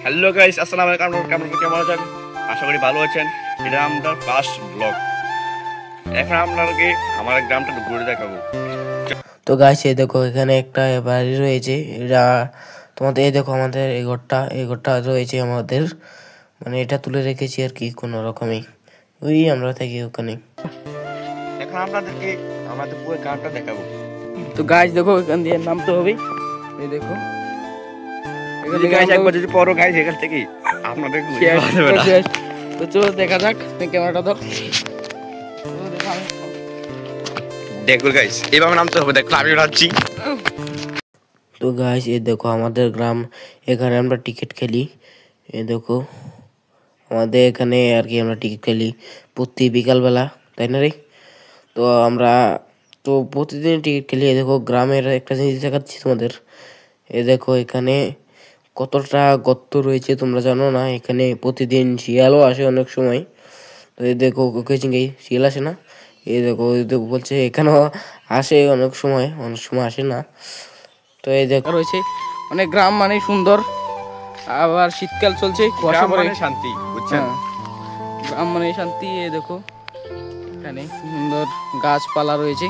Hello guys, আসসালামু আলাইকুম। কেমন আছেন? আশা করি ভালো আছেন। এটা আমরা ফার্স্ট ব্লগ। এখন আপনাদেরকে আমার গ্রামটা ঘুরে দেখাবো। তো গাইস, এই দেখো এখানে একটা বাড়ি রয়েছে। এটা তোমাদের এই দেখো আমাদের এই ঘরটা রয়েছে আমাদের, মানে এটা তুলে রেখেছি আর কি কোনো রকমই। ওই আমরা থাকি ওখানে। এখন আপনাদেরকে আমাদের পুরো গ্রামটা দেখাবো। তো গাইস দেখো, এখান দিয়ে নামতে হবে। এই দেখো গাইস একবার যদি পড়ো গাইস এখান থেকে আপনাদের তো চলো দেখা যাক। ক্যামেরাটা দাও। দেখো গাইস, এইভাবে নামতে হবে। দেখো আমি উঠাচ্ছি। তো গাইস এই দেখো আমাদের গ্রাম, এখানে আমরা টিকিট খেলি। এই দেখো আমাদের এখানে আর কি আমরা টিকিট খেলি প্রতি বিকালবেলা, তাই না রে? তো আমরা তো প্রতিদিন টিকিট খেলি। এই দেখো গ্রামের একটা জিনিস দেখাচ্ছি তোমাদের। এই দেখো এখানে কতটা গর্ত রয়েছে তোমরা জানো না। এখানে প্রতিদিন শিয়ালও আসে অনেক সময়। তো এই দেখো ওকে চিংড়ি শিয়াল আসে না। এই দেখো বলছে এখানেও আসে অনেক সময় আসে না। তো এই দেখো রয়েছে অনেক গ্রাম মানে সুন্দর। আবার শীতকাল চলছে, কুয়াশা পড়ে, শান্তি, বুঝছেন? গ্রাম মানে শান্তি। এই দেখো এখানে সুন্দর গাছপালা রয়েছে।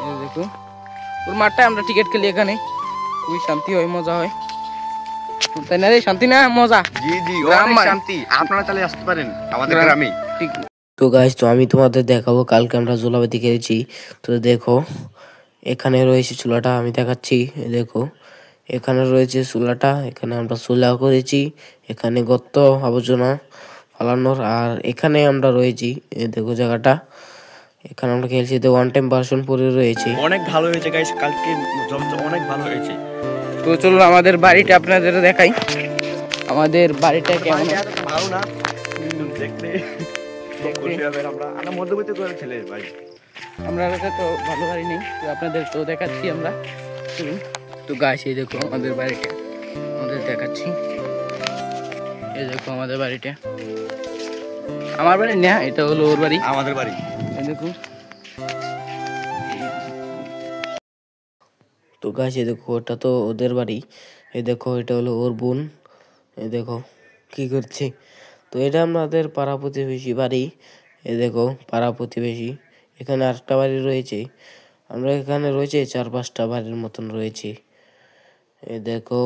এই দেখো ওর মাঠটায় আমরা টিকিট খেলি। এখানে খুবই শান্তি হয়, মজা হয়, তাই না রে? শান্তি না মজা? জি জি, গ্রাম অনেক মানে শান্তি। আপনারা চলে আসতে পারেন আমাদের গ্রামে। ঠিক। তো গাইস, তো আমি তোমাদের দেখাবো কালকে আমরা জোলাবাতি খেয়েছি। তো দেখো এখানে রয়েছে চুলাটা, আমি দেখাচ্ছি। দেখো এখানে রয়েছে চুলাটা, এখানে আমরা চুলা করেছি। এখানে গর্ত আবর্জনা ফালানোর, আর এখানে আমরা রয়েছি। এই দেখো জায়গাটা, এখানে আমরা খেলছি। তো ওয়ান টাইম ভার্সন পরে রয়েছে। অনেক ভালো হয়েছে গাইস, কালকে জমটা অনেক ভালো হয়েছে। তো চলুন আমাদের বাড়িটা আপনাদের দেখাই। আমাদের বাড়িটা কেমন? ভালো না দেখতে, আমরা মধ্যবিত্ত করে ছেলে ভাই। আমরা তো ভালো বাড়ি নেই, তো আপনাদের তো দেখাচ্ছি আমরা। চলুন। তো গাছ এই দেখো আমাদের বাড়িটা, আমাদের দেখাচ্ছি। এই দেখো আমাদের বাড়িটা, আমার বাড়ি না, এটা হলো ওর বাড়ি, আমাদের বাড়ি। এই দেখো। তো গাছ এই দেখো ওটা তো ওদের বাড়ি। এই দেখো এটা হলো ওর বোন। এই দেখো কি করছে। তো এটা আমাদের পাড়া প্রতিবেশী বাড়ি। এই দেখো পাড়া প্রতিবেশী। এখানে আরেকটা বাড়ি রয়েছে। আমরা এখানে রয়েছে 4-5টা বাড়ির মতন রয়েছে। এই দেখো,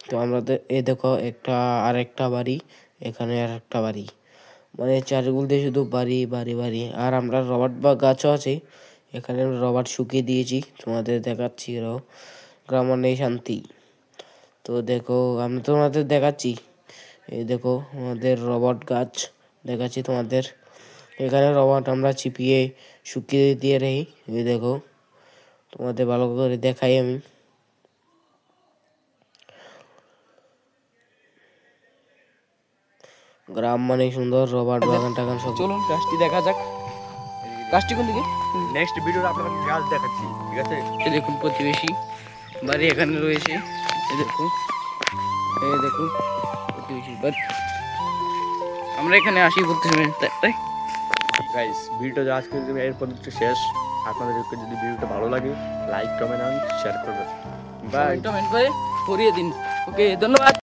তো আমাদের এই দেখো আরেকটা বাড়ি, এখানে আরেকটা বাড়ি, মানে চারিগুল দিয়ে শুধু বাড়ি বাড়ি বাড়ি। আর আমরা রবার্ট বা গাছও আছে। এখানে আমরা রবার্ট শুকিয়ে দিয়েছি, তোমাদের দেখাচ্ছি। গ্রাম মানে শান্তি। তো দেখো আমি তোমাদের দেখাচ্ছি। এই দেখো আমাদের রবার্ট গাছ দেখাচ্ছি তোমাদের। এখানে রবার্ট আমরা চিপিয়ে শুকিয়ে দিয়ে রাখি। এই দেখো তোমাদের ভালো করে দেখাই আমি। গ্রাম মানে সুন্দর, রবার্ট বাগান টাগান সব। চলুন গাছটি দেখা যাক। গাছটি কোন দিকে? নেক্সট ভিডিওতে আপনাদের গাছ দেখাচ্ছি, ঠিক আছে? এই দেখুন প্রতিবেশী বাড়ি এখানে রয়েছে। এই দেখুন, এই দেখুন প্রতিবেশী বাড়ি। আমরা এখানে আসি বলতে তাই। গাইস ভিডিওটা আজকে এর পর্যন্ত শেষ। আপনাদেরকে যদি ভিডিওটা ভালো লাগে লাইক কমেন্ট এন্ড শেয়ার করবেন। বাই। কমেন্ট করে করিয়ে দিন। ওকে, ধন্যবাদ।